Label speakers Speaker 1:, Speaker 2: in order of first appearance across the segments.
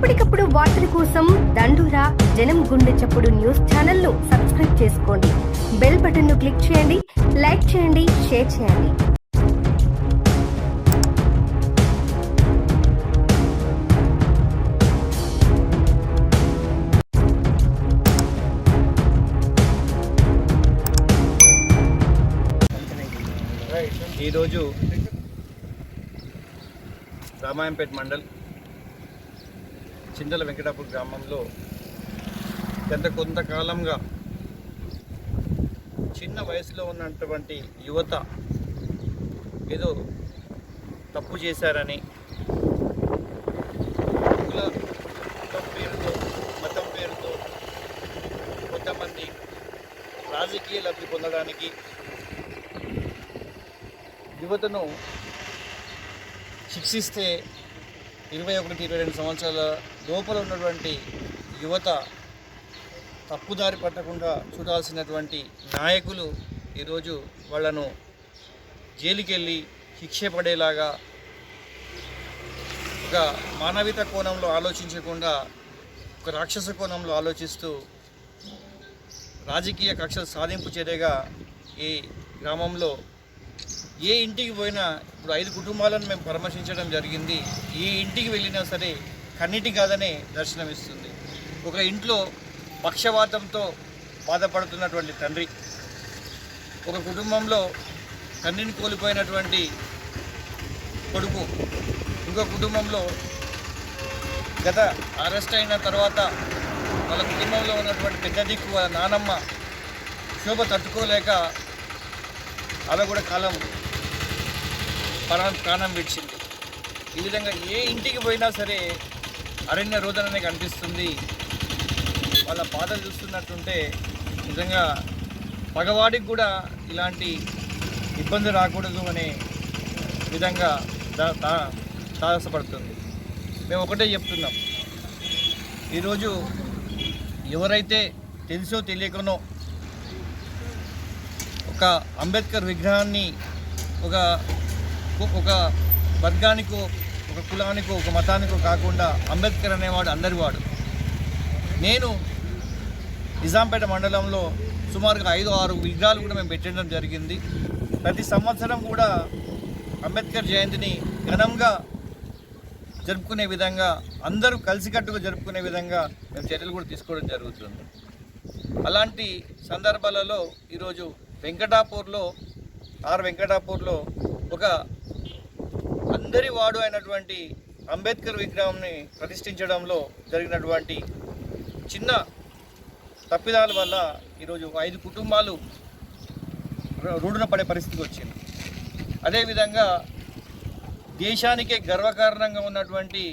Speaker 1: ఎప్పటికప్పుడు వార్తల కోసం దండూరా జనం గుండె చప్పుడు న్యూస్ ఛానల్ ను సబ్స్క్రైబ్ చేసుకోండి. బెల్ బటన్ ను క్లిక్ చేయండి, లైక్ చేయండి, షేర్ చేయండి.
Speaker 2: ఈరోజు రామాయంపేట మండల్ చింతల వెంకటాపూర్ గ్రామంలో కొంతకాలంగా చిన్న వయసులో ఉన్నటువంటి యువత ఏదో తప్పు చేశారని కులం పేరుతో మతం పేరుతో కొంతమంది రాజకీయ లబ్ధి పొందడానికి యువతను శిక్షిస్తే 21-22 సంవత్సరాల లోపల ఉన్నటువంటి యువత తప్పుదారి పట్టకుండా చూడాల్సినటువంటి నాయకులు ఈరోజు వాళ్ళను జైలుకి వెళ్ళి శిక్ష పడేలాగా ఒక మానవీయత కోణంలో ఆలోచించకుండా ఒక రాక్షస కోణంలో ఆలోచిస్తూ రాజకీయ కక్షలు సాధింపు చర్యగా ఈ గ్రామంలో ఏ ఇంటికి పోయినా ఇప్పుడు 5 కుటుంబాలను మేము పరామర్శించడం జరిగింది. ఏ ఇంటికి వెళ్ళినా సరే కన్నీటి కాదనే దర్శనమిస్తుంది. ఒక ఇంట్లో పక్షవాతంతో బాధపడుతున్నటువంటి తండ్రి, ఒక కుటుంబంలో తండ్రిని కోల్పోయినటువంటి కొడుకు, ఇంకో కుటుంబంలో గత అరెస్ట్ అయిన తర్వాత వాళ్ళ కుటుంబంలో ఉన్నటువంటి పెద్ద దిక్కు వాళ్ళ నానమ్మ శోభ తట్టుకోలేక ఆమె కూడా ప్రాణం విడిచింది. ఈ విధంగా ఏ ఇంటికి పోయినా సరే అరణ్య రోదననే కనిపిస్తుంది. వాళ్ళ బాధలు చూస్తున్నట్టుంటే నిజంగా మగవాడికి కూడా ఇలాంటి ఇబ్బంది రాకూడదు అనే విధంగా తారసపడుతుంది. మేము ఒకటే చెప్తున్నాం, ఈరోజు ఎవరైతే తెలుసో తెలియకనో ఒక అంబేద్కర్ విగ్రహాన్ని ఒక వర్గానికో ఒక కులానికో ఒక మతానికో కాకుండా అంబేద్కర్ అనేవాడు అందరివాడు. నేను నిజాంపేట మండలంలో సుమారుగా 5-6 విగ్రహాలు కూడా మేము పెట్టడం జరిగింది. ప్రతి సంవత్సరం కూడా అంబేద్కర్ జయంతిని ఘనంగా జరుపుకునే విధంగా, అందరూ కలిసికట్టుగా జరుపుకునే విధంగా మేము చర్యలు కూడా తీసుకోవడం జరుగుతుంది. అలాంటి సందర్భాలలో ఈరోజు వెంకటాపూర్లో ఒక అందరి వాడు అయినటువంటి అంబేద్కర్ విగ్రహాన్ని ప్రతిష్ఠించడంలో జరిగినటువంటి చిన్న తప్పిదాల వల్ల ఈరోజు 5 కుటుంబాలు రోడ్డున పడే పరిస్థితికి వచ్చింది. అదేవిధంగా దేశానికే గర్వకారణంగా ఉన్నటువంటి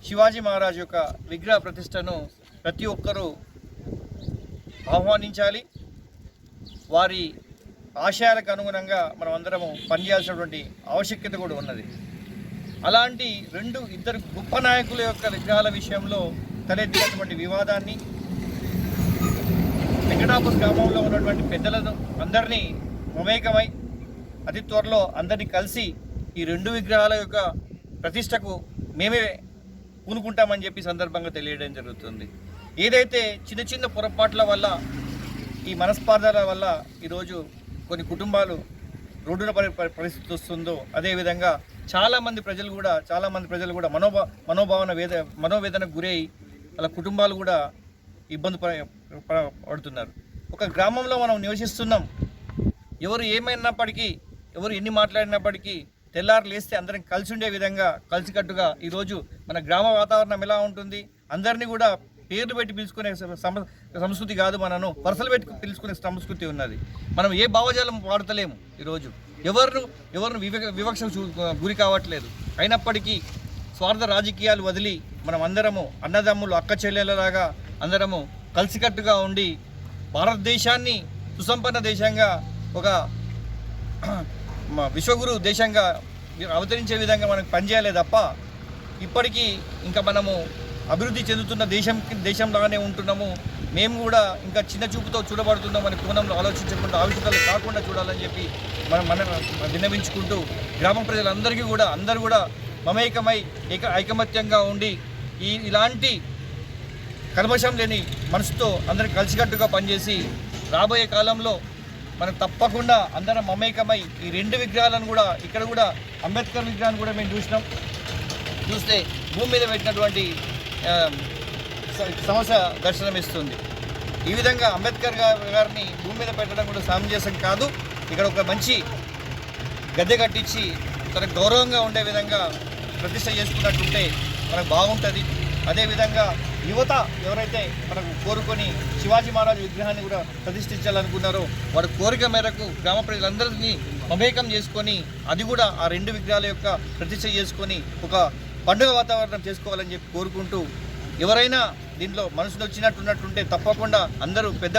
Speaker 2: శివాజీ మహారాజ్ యొక్క విగ్రహ ప్రతిష్టను ప్రతి ఒక్కరూ ఆహ్వానించాలి. వారి ఆశయాలకు అనుగుణంగా మనం అందరము పనిచేయాల్సినటువంటి ఆవశ్యకత కూడా ఉన్నది. అలాంటి ఇద్దరు గొప్ప నాయకుల యొక్క విగ్రహాల విషయంలో తలెత్తినటువంటి వివాదాన్ని వెంకటాపూర్ గ్రామంలో ఉన్నటువంటి పెద్దలను అందరినీ మమేకమై అతి త్వరలో అందరినీ కలిసి ఈ 2 విగ్రహాల యొక్క ప్రతిష్టకు మేమే పూనుకుంటామని చెప్పి సందర్భంగా తెలియడం జరుగుతుంది. ఏదైతే చిన్న పొరపాట్ల వల్ల, ఈ మనస్పార్థాల వల్ల ఈరోజు కొన్ని కుటుంబాలు రోడ్డున పరిస్థితి వస్తుందో, అదేవిధంగా చాలామంది ప్రజలు కూడా మనోవేదనకు గురై వాళ్ళ కుటుంబాలు కూడా ఇబ్బంది పడుతున్నారు. ఒక గ్రామంలో మనం నివసిస్తున్నాం. ఎవరు ఏమైనప్పటికీ, ఎవరు ఎన్ని మాట్లాడినప్పటికీ తెల్లారు లేస్తే అందరం కలిసి ఉండే విధంగా కలిసికట్టుగా ఈరోజు మన గ్రామ వాతావరణం ఎలా ఉంటుంది, అందరినీ కూడా పేర్లు పెట్టి పిలుచుకునే సంస్కృతి కాదు, మనను వరుసలు పెట్టి పిలుచుకునే సంస్కృతి ఉన్నది. మనం ఏ భావజాలం వాడతలేము. ఈరోజు ఎవరిను వివక్షకు గురి కావట్లేదు. అయినప్పటికీ స్వార్థ రాజకీయాలు వదిలి మనం అందరము అన్నదమ్ములు, అక్క చెల్లెలలాగా అందరము కలిసికట్టుగా ఉండి భారతదేశాన్ని సుసంపన్న దేశంగా, ఒక విశ్వగురు దేశంగా అవతరించే విధంగా మనకు పనిచేయాలి తప్ప ఇప్పటికీ ఇంకా మనము అభివృద్ధి చెందుతున్న దేశంలాగానే ఉంటున్నాము. మేము కూడా ఇంకా చిన్న చూపుతో చూడబడుతున్నామని కోణంలో ఆలోచించకుండా, ఆవిష్కరణలు కాకుండా చూడాలని చెప్పి మనం విన్నవించుకుంటూ గ్రామ ప్రజలందరికీ కూడా అందరూ కూడా మమేకమై ఐకమత్యంగా ఉండి ఇలాంటి కల్మషం లేని మనసుతో అందరం కలిసికట్టుగా పనిచేసి రాబోయే కాలంలో మనం తప్పకుండా అందరం మమేకమై ఈ రెండు విగ్రహాలను కూడా ఇక్కడ కూడా అంబేద్కర్ విగ్రహాన్ని కూడా మేము చూస్తే భూమి మీద పెట్టినటువంటి సమస్య దర్శనమిస్తుంది. ఈ విధంగా అంబేద్కర్ గారిని భూమి మీద పెట్టడం కూడా సమంజసం కాదు. ఇక్కడ ఒక మంచి గద్దె కట్టించి తనకు గౌరవంగా ఉండే విధంగా ప్రతిష్ట చేసుకున్నట్టుంటే మనకు బాగుంటుంది. అదేవిధంగా యువత ఎవరైతే మనకు కోరుకొని శివాజీ మహారాజు విగ్రహాన్ని కూడా ప్రతిష్ఠించాలనుకున్నారో వారి కోరిక మేరకు గ్రామ ప్రజలందరినీ మమేకం చేసుకొని అది కూడా ఆ రెండు విగ్రహాల యొక్క ప్రతిష్ఠ చేసుకొని ఒక పండుగ వాతావరణం చేసుకోవాలని చెప్పి కోరుకుంటూ ఎవరైనా దీంట్లో మనసులో వచ్చినట్టున్నట్టుంటే తప్పకుండా అందరూ పెద్ద